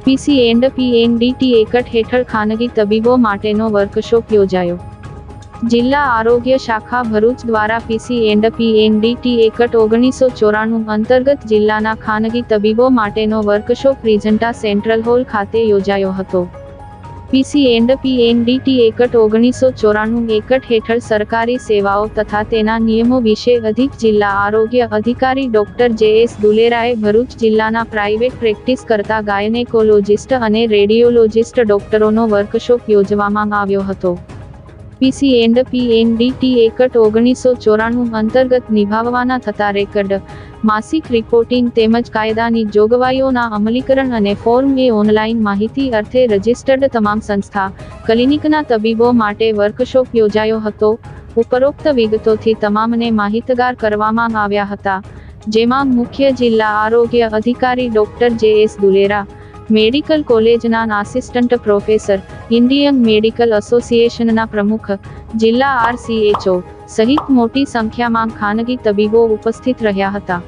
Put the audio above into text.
PCNDT act હેઠળ ખાનગી તબીબો માટેનો વર્કશોપ યોજાયો. જિલ્લા આરોગ્ય શાખા ભરૂચ દ્વારા PCNDT એકટ 1994 અંતર્ગત જિલ્લાના ખાનગી તબીબો માટેનો વર્કશોપ રીજન્ટા સેન્ટ્રલ હોલ ખાતે યોજાયો હતો. PCNDT એકટ 1994 એકટ હેઠળ સરકારી સેવાઓ તથા તેના નિયમો વિશે અધિક જિલ્લા આરોગ્ય અધિકારી ડોક્ટર JS દુલેરાએ ભરૂચ જિલ્લાના પ્રાઇવેટ પ્રેક્ટિસ કરતા ગાયનેકોલોજિસ્ટ અને રેડિયોલોજિસ્ટ ડોક્ટરોનો વર્કશોપ યોજવામાં આવ્યો હતો. PCNDT એકટ 1994 અંતર્ગત નિભાવવાના થતા રેકર્ડ, માસિક રિપોર્ટિંગ તેમજ કાયદાની જોગવાઈઓના અમલીકરણ અને ફોર્મ એ ઓનલાઈન માહિતી અર્થે રજિસ્ટર્ડ તમામ સંસ્થા, ક્લિનિકના તબીબો માટે વર્કશોપ યોજાયો હતો. ઉપરોક્ત વિગતોથી તમામને માહિતગાર કરવામાં આવ્યા હતા, જેમાં મુખ્ય જિલ્લા આરોગ્ય અધિકારી ડોક્ટર JS દુલેરા, મેડિકલ કોલેજના આસિસ્ટન્ટ પ્રોફેસર, ઇન્ડિયન મેડિકલ એસોસિએશનના પ્રમુખ, જિલ્લા RCHO સહિત મોટી સંખ્યામાં ખાનગી તબીબો ઉપસ્થિત રહ્યા હતા.